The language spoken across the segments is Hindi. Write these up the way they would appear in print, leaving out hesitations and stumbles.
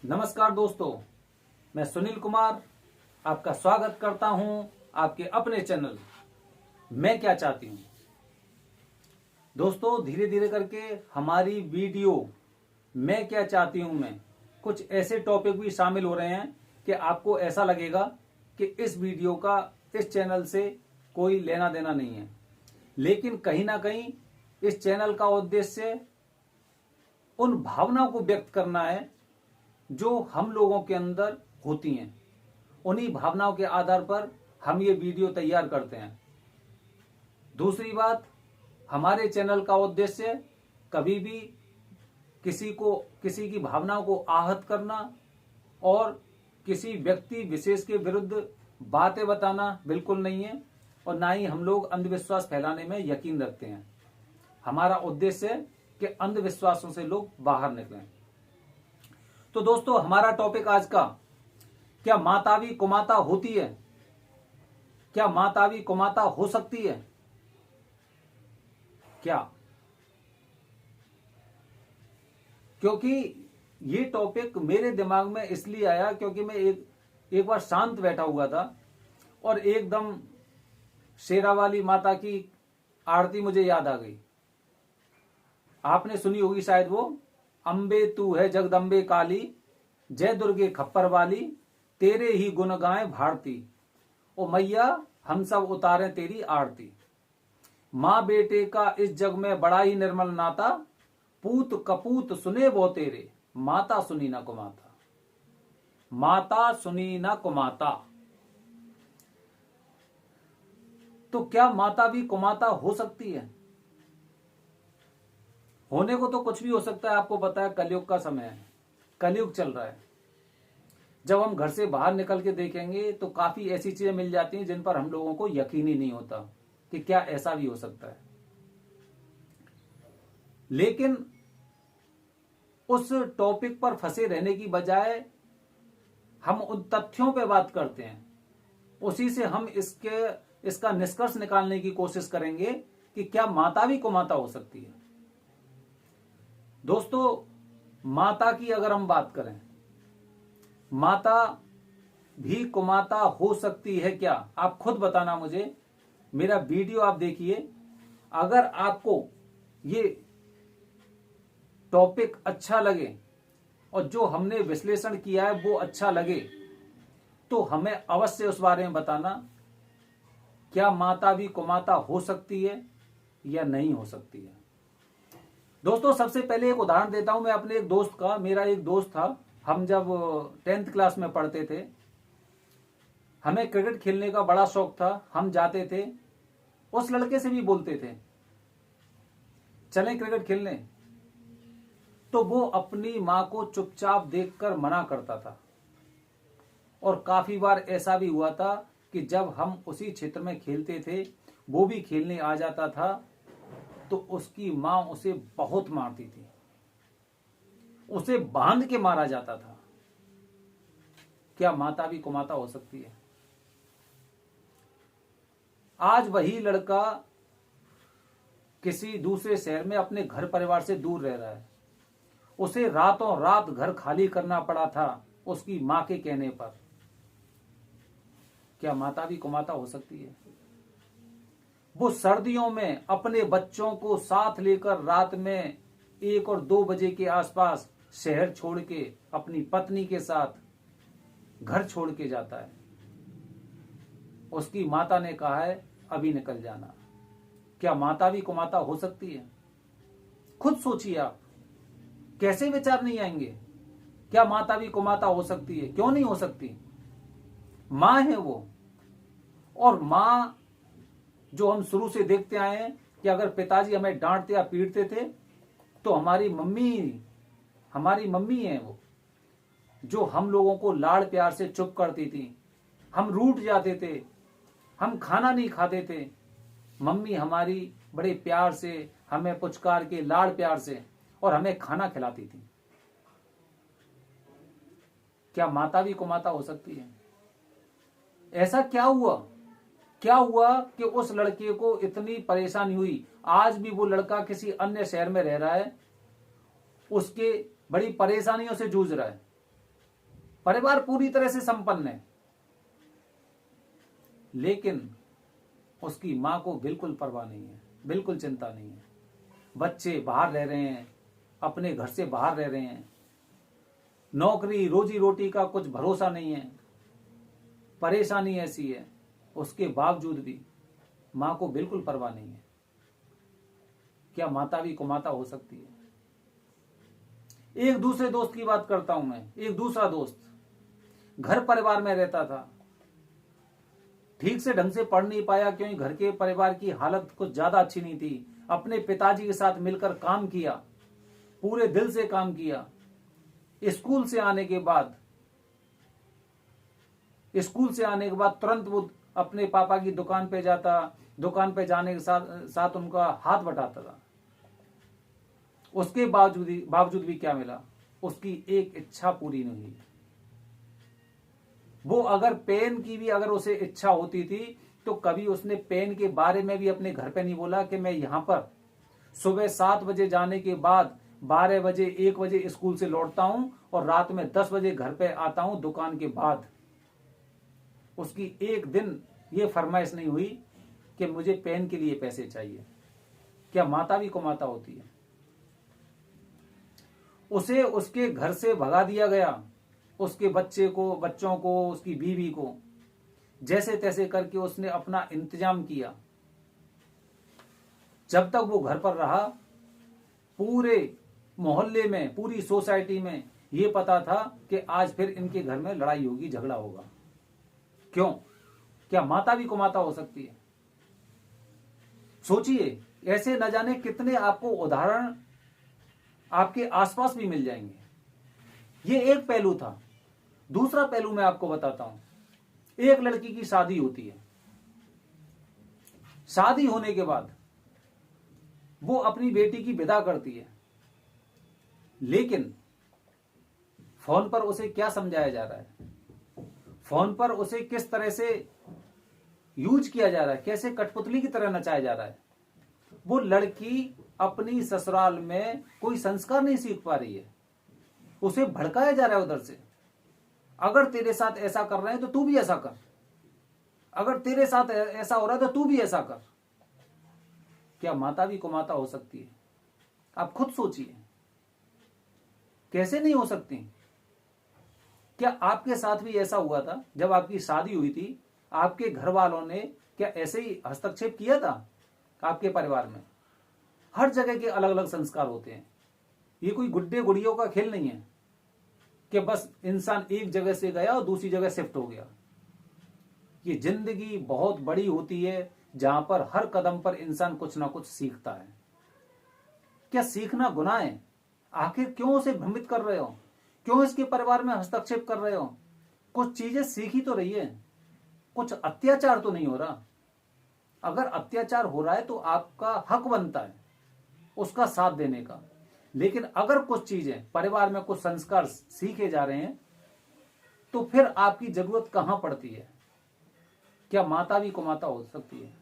नमस्कार दोस्तों, मैं सुनील कुमार आपका स्वागत करता हूं आपके अपने चैनल मैं क्या चाहती हूं। दोस्तों, धीरे धीरे करके हमारी वीडियो मैं क्या चाहती हूं में कुछ ऐसे टॉपिक भी शामिल हो रहे हैं कि आपको ऐसा लगेगा कि इस वीडियो का इस चैनल से कोई लेना देना नहीं है, लेकिन कहीं ना कहीं इस चैनल का उद्देश्य उन भावनाओं को व्यक्त करना है जो हम लोगों के अंदर होती हैं। उन्हीं भावनाओं के आधार पर हम ये वीडियो तैयार करते हैं। दूसरी बात, हमारे चैनल का उद्देश्य कभी भी किसी की भावनाओं को आहत करना और किसी व्यक्ति विशेष के विरुद्ध बातें बताना बिल्कुल नहीं है, और ना ही हम लोग अंधविश्वास फैलाने में यकीन रखते हैं। हमारा उद्देश्य है कि अंधविश्वासों से लोग बाहर निकलें। तो दोस्तों, हमारा टॉपिक आज का, क्या माता भी कुमाता होती है? क्या माता भी कुमाता हो सकती है? क्या? क्योंकि ये टॉपिक मेरे दिमाग में इसलिए आया क्योंकि मैं एक बार शांत बैठा हुआ था और एकदम शेरावाली माता की आरती मुझे याद आ गई। आपने सुनी होगी शायद वो, अम्बे तू है जगदम्बे काली, जय दुर्गे खप्पर वाली, तेरे ही गुण गाए भारती, ओ मैया हम सब उतारे तेरी आरती। माँ बेटे का इस जग में बड़ा ही निर्मल नाता, पूत कपूत सुने वो तेरे, माता सुनी ना कुमाता, माता सुनी ना कुमाता। तो क्या माता भी कुमाता हो सकती है? होने को तो कुछ भी हो सकता है। आपको पता है कलयुग का समय है, कलयुग चल रहा है। जब हम घर से बाहर निकल के देखेंगे तो काफी ऐसी चीजें मिल जाती हैं जिन पर हम लोगों को यकीन ही नहीं होता कि क्या ऐसा भी हो सकता है। लेकिन उस टॉपिक पर फंसे रहने की बजाय हम उन तथ्यों पे बात करते हैं, उसी से हम इसका निष्कर्ष निकालने की कोशिश करेंगे कि क्या माता भी कुमाता हो सकती है। दोस्तों, माता की अगर हम बात करें, माता भी कुमाता हो सकती है क्या? आप खुद बताना मुझे। मेरा वीडियो आप देखिए, अगर आपको ये टॉपिक अच्छा लगे और जो हमने विश्लेषण किया है वो अच्छा लगे तो हमें अवश्य उस बारे में बताना, क्या माता भी कुमाता हो सकती है या नहीं हो सकती है। दोस्तों, सबसे पहले एक उदाहरण देता हूं मैं अपने एक दोस्त का। मेरा एक दोस्त था, हम जब 10th क्लास में पढ़ते थे, हमें क्रिकेट खेलने का बड़ा शौक था। हम जाते थे, उस लड़के से भी बोलते थे चलें क्रिकेट खेलने, तो वो अपनी मां को चुपचाप देखकर मना करता था। और काफी बार ऐसा भी हुआ था कि जब हम उसी क्षेत्र में खेलते थे, वो भी खेलने आ जाता था, तो उसकी मां उसे बहुत मारती थी, उसे बांध के मारा जाता था। क्या माता भी कुमाता हो सकती है? आज वही लड़का किसी दूसरे शहर में अपने घर परिवार से दूर रह रहा है। उसे रातों रात घर खाली करना पड़ा था उसकी मां के कहने पर। क्या माता भी कुमाता हो सकती है? वो सर्दियों में अपने बच्चों को साथ लेकर रात में 1 और 2 बजे के आसपास शहर छोड़ के अपनी पत्नी के साथ घर छोड़ के जाता है। उसकी माता ने कहा है अभी निकल जाना। क्या माता भी कुमाता हो सकती है? खुद सोचिए आप, कैसे विचार नहीं आएंगे? क्या माता भी कुमाता हो सकती है? क्यों नहीं हो सकती? मां है वो। और मां जो हम शुरू से देखते आए हैं कि अगर पिताजी हमें डांटते या पीटते थे तो हमारी मम्मी है वो, जो हम लोगों को लाड़ प्यार से चुप करती थी। हम रूठ जाते थे, हम खाना नहीं खाते थे, मम्मी हमारी बड़े प्यार से हमें पुचकार के लाड़ प्यार से और हमें खाना खिलाती थी। क्या माता भी कुमाता हो सकती है? ऐसा क्या हुआ कि उस लड़के को इतनी परेशानी हुई? आज भी वो लड़का किसी अन्य शहर में रह रहा है, उसके बड़ी परेशानियों से जूझ रहा है। परिवार पूरी तरह से संपन्न है, लेकिन उसकी मां को बिल्कुल परवाह नहीं है, बिल्कुल चिंता नहीं है। बच्चे बाहर रह रहे हैं, अपने घर से बाहर रह रहे हैं, नौकरी रोजी रोटी का कुछ भरोसा नहीं है, परेशानी ऐसी है, उसके बावजूद भी मां को बिल्कुल परवाह नहीं है। क्या माता भी कुमाता हो सकती है? एक दूसरे दोस्त की बात करता हूं मैं। एक दूसरा दोस्त घर परिवार में रहता था, ठीक से ढंग से पढ़ नहीं पाया क्योंकि घर के परिवार की हालत कुछ ज्यादा अच्छी नहीं थी। अपने पिताजी के साथ मिलकर काम किया, पूरे दिल से काम किया। स्कूल से आने के बाद तुरंत वो अपने पापा की दुकान पे जाता, दुकान पे जाने के साथ उनका हाथ बटाता था। उसके बावजूद भी क्या मिला? उसकी एक इच्छा पूरी नहीं हुई। वो अगर पेन की भी अगर उसे इच्छा होती थी तो कभी उसने पेन के बारे में भी अपने घर पे नहीं बोला कि मैं यहां पर सुबह 7 बजे जाने के बाद 12 बजे 1 बजे स्कूल से लौटता हूं और रात में 10 बजे घर पे आता हूं दुकान के बाद। उसकी एक दिन ये फरमाइश नहीं हुई कि मुझे पेन के लिए पैसे चाहिए। क्या माता भी कुमाता होती है? उसे उसके घर से भगा दिया गया, उसके बच्चों को, उसकी बीवी को, जैसे तैसे करके उसने अपना इंतजाम किया। जब तक वो घर पर रहा, पूरे मोहल्ले में, पूरी सोसाइटी में ये पता था कि आज फिर इनके घर में लड़ाई होगी, झगड़ा होगा। क्यों? क्या माता भी कुमाता हो सकती है? सोचिए, ऐसे न जाने कितने आपको उदाहरण आपके आसपास भी मिल जाएंगे। ये एक पहलू था। दूसरा पहलू मैं आपको बताता हूं। एक लड़की की शादी होती है। शादी होने के बाद वो अपनी बेटी की विदा करती है, लेकिन फोन पर उसे क्या समझाया जा रहा है, फोन पर उसे किस तरह से यूज किया जा रहा है, कैसे कठपुतली की तरह नचाया जा रहा है। वो लड़की अपनी ससुराल में कोई संस्कार नहीं सीख पा रही है, उसे भड़काया जा रहा है उधर से। अगर तेरे साथ ऐसा कर रहे हैं तो तू भी ऐसा कर, अगर तेरे साथ ऐसा हो रहा है तो तू भी ऐसा कर। क्या माता भी कुमाता हो सकती है? आप खुद सोचिए, कैसे नहीं हो सकती? क्या आपके साथ भी ऐसा हुआ था? जब आपकी शादी हुई थी, आपके घर वालों ने क्या ऐसे ही हस्तक्षेप किया था आपके परिवार में? हर जगह के अलग अलग संस्कार होते हैं। ये कोई गुड्डे गुड़ियों का खेल नहीं है कि बस इंसान एक जगह से गया और दूसरी जगह शिफ्ट हो गया। ये जिंदगी बहुत बड़ी होती है, जहां पर हर कदम पर इंसान कुछ ना कुछ सीखता है। क्या सीखना गुनाह है? आखिर क्यों उसे भ्रमित कर रहे हो? क्यों इसके परिवार में हस्तक्षेप कर रहे हो? कुछ चीजें सीखी तो रही है, कुछ अत्याचार तो नहीं हो रहा। अगर अत्याचार हो रहा है तो आपका हक बनता है उसका साथ देने का। लेकिन अगर कुछ चीजें, परिवार में कुछ संस्कार सीखे जा रहे हैं, तो फिर आपकी जरूरत कहां पड़ती है? क्या माता भी कुमाता हो सकती है?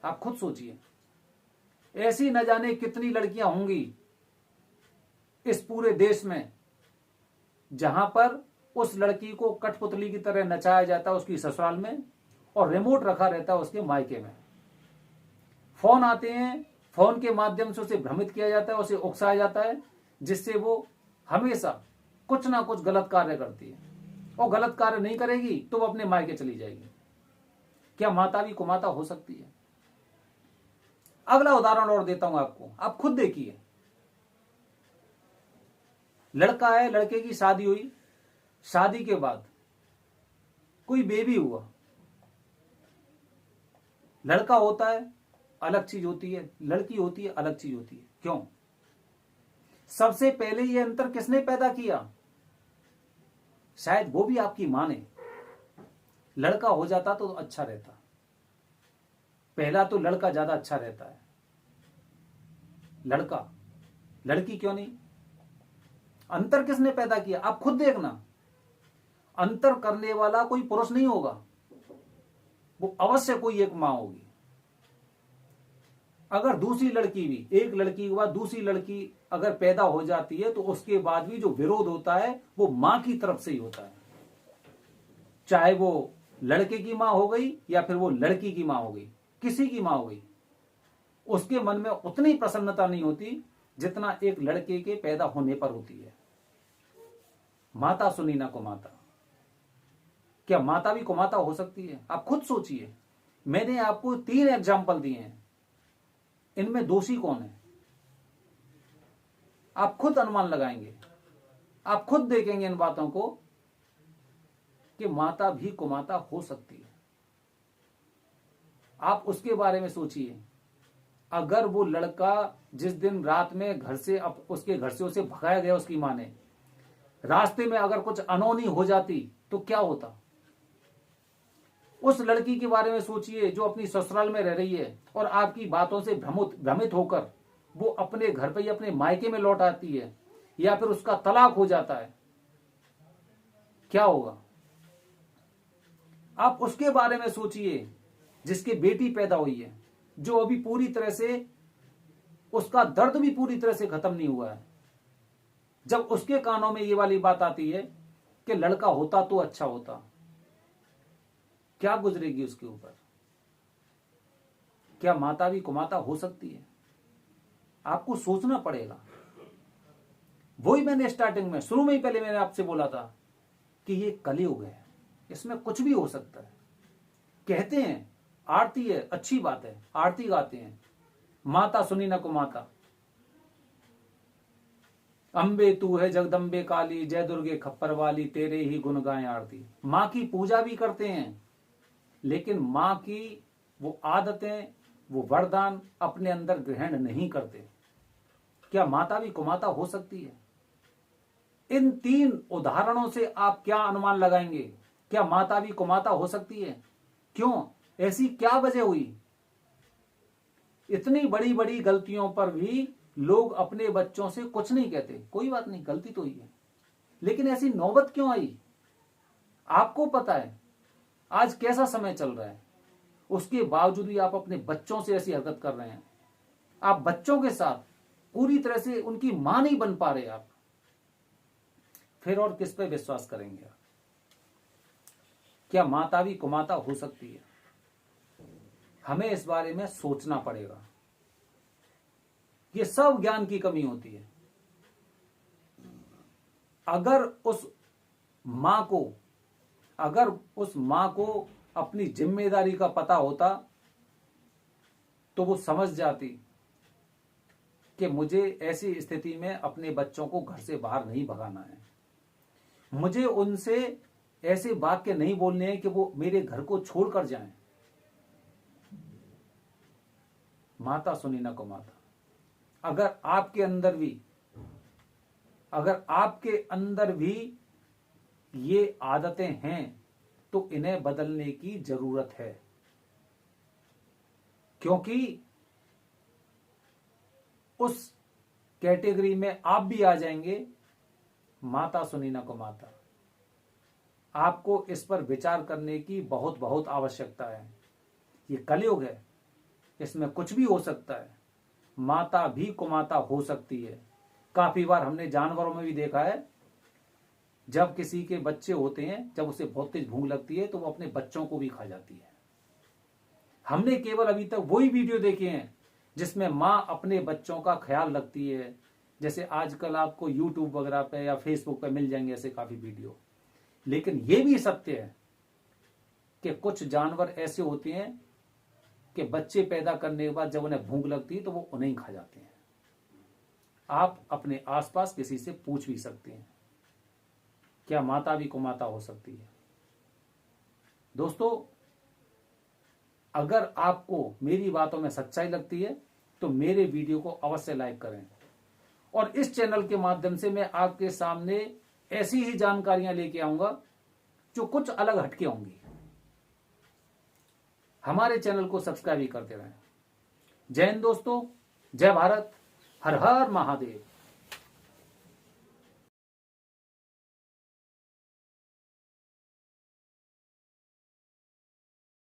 आप खुद सोचिए। ऐसी न जाने कितनी लड़कियां होंगी इस पूरे देश में जहां पर उस लड़की को कठपुतली की तरह नचाया जाता है उसकी ससुराल में, और रिमोट रखा रहता है उसके मायके में। फोन आते हैं, फोन के माध्यम से उसे भ्रमित किया जाता है, उसे उकसाया जाता है, जिससे वो हमेशा कुछ ना कुछ गलत कार्य करती है। और गलत कार्य नहीं करेगी तो वो अपने मायके चली जाएगी। क्या माता भी कुमाता हो सकती है? अगला उदाहरण और देता हूं आपको, आप खुद देखिए। लड़का है, लड़के की शादी हुई, शादी के बाद कोई बेबी हुआ। लड़का होता है अलग चीज होती है, लड़की होती है अलग चीज होती है। क्यों? सबसे पहले ये अंतर किसने पैदा किया? शायद वो भी आपकी मां ने। लड़का हो जाता तो अच्छा रहता, पहला तो लड़का ज्यादा अच्छा रहता है। लड़का, लड़की क्यों नहीं? अंतर किसने पैदा किया? आप खुद देखना। अंतर करने वाला कोई पुरुष नहीं होगा, वो अवश्य कोई एक मां होगी। अगर दूसरी लड़की भी, एक लड़की के बाद दूसरी लड़की अगर पैदा हो जाती है तो उसके बाद भी जो विरोध होता है वो मां की तरफ से ही होता है। चाहे वो लड़के की मां हो गई या फिर वो लड़की की मां हो गई, किसी की मां हो गई, उसके मन में उतनी प्रसन्नता नहीं होती जितना एक लड़के के पैदा होने पर होती है। माता सुनी ना कुमाता, क्या माता भी कुमाता हो सकती है? आप खुद सोचिए। मैंने आपको 3 एग्जाम्पल दिए हैं, इनमें दोषी कौन है? आप खुद अनुमान लगाएंगे, आप खुद देखेंगे इन बातों को कि माता भी कुमाता हो सकती है। आप उसके बारे में सोचिए। अगर वो लड़का जिस दिन रात में घर से उसके घर से उसे भगाया गया, उसकी मां ने, रास्ते में अगर कुछ अनहोनी हो जाती तो क्या होता? उस लड़की के बारे में सोचिए जो अपनी ससुराल में रह रही है और आपकी बातों से भ्रमित होकर वो अपने घर पे या अपने मायके में लौट आती है, या फिर उसका तलाक हो जाता है, क्या होगा? आप उसके बारे में सोचिए जिसकी बेटी पैदा हुई है, जो अभी पूरी तरह से, उसका दर्द भी पूरी तरह से खत्म नहीं हुआ है। जब उसके कानों में ये वाली बात आती है कि लड़का होता तो अच्छा होता, क्या गुजरेगी उसके ऊपर? क्या माता भी कुमाता हो सकती है? आपको सोचना पड़ेगा। वही मैंने स्टार्टिंग में, शुरू में ही पहले मैंने आपसे बोला था कि ये कलयुग है, इसमें कुछ भी हो सकता है। कहते हैं आरती है, अच्छी बात है, आरती गाते हैं, माता सुनी न कुमाता, अंबे तू है जगदम्बे काली, जय दुर्गे खप्पर वाली, तेरे ही गुण गाएं आरती। मां की पूजा भी करते हैं, लेकिन मां की वो आदतें, वो वरदान अपने अंदर ग्रहण नहीं करते। क्या माता भी कुमाता हो सकती है? इन 3 उदाहरणों से आप क्या अनुमान लगाएंगे? क्या माता भी कुमाता हो सकती है? क्यों? ऐसी क्या वजह हुई? इतनी बड़ी बड़ी गलतियों पर भी लोग अपने बच्चों से कुछ नहीं कहते, कोई बात नहीं, गलती तो ही है, लेकिन ऐसी नौबत क्यों आई? आपको पता है आज कैसा समय चल रहा है, उसके बावजूद भी आप अपने बच्चों से ऐसी हरकत कर रहे हैं। आप बच्चों के साथ पूरी तरह से उनकी मां नहीं बन पा रहे आप, फिर और किस पे विश्वास करेंगे? क्या माता भी कुमाता हो सकती है? हमें इस बारे में सोचना पड़ेगा। ये सब ज्ञान की कमी होती है। अगर उस मां को अपनी जिम्मेदारी का पता होता तो वो समझ जाती कि मुझे ऐसी स्थिति में अपने बच्चों को घर से बाहर नहीं भगाना है, मुझे उनसे ऐसे वाक्य नहीं बोलने हैं कि वो मेरे घर को छोड़कर जाएं। माता सुनी न कुमाता। अगर आपके अंदर भी ये आदतें हैं तो इन्हें बदलने की जरूरत है, क्योंकि उस कैटेगरी में आप भी आ जाएंगे, माता सुनी न कुमाता। आपको इस पर विचार करने की बहुत बहुत आवश्यकता है। ये कलयुग है, इसमें कुछ भी हो सकता है। माता भी कुमाता हो सकती है। काफी बार हमने जानवरों में भी देखा है, जब किसी के बच्चे होते हैं, जब उसे बहुत तेज भूख लगती है तो वो अपने बच्चों को भी खा जाती है। हमने केवल अभी तक वही वीडियो देखे हैं जिसमें मां अपने बच्चों का ख्याल रखती है। जैसे आजकल आपको यूट्यूब वगैरह पे या फेसबुक पे मिल जाएंगे ऐसे काफी वीडियो। लेकिन ये भी सत्य है कि कुछ जानवर ऐसे होते हैं कि बच्चे पैदा करने के बाद जब उन्हें भूख लगती है तो वो उन्हें ही खा जाते हैं। आप अपने आसपास किसी से पूछ भी सकते हैं, क्या माता भी कुमाता हो सकती है? दोस्तों, अगर आपको मेरी बातों में सच्चाई लगती है तो मेरे वीडियो को अवश्य लाइक करें, और इस चैनल के माध्यम से मैं आपके सामने ऐसी ही जानकारियां लेके आऊंगा जो कुछ अलग हटके होंगी। हमारे चैनल को सब्सक्राइब ही करते रहें। जय हिंद दोस्तों, जय भारत, हर हर महादेव।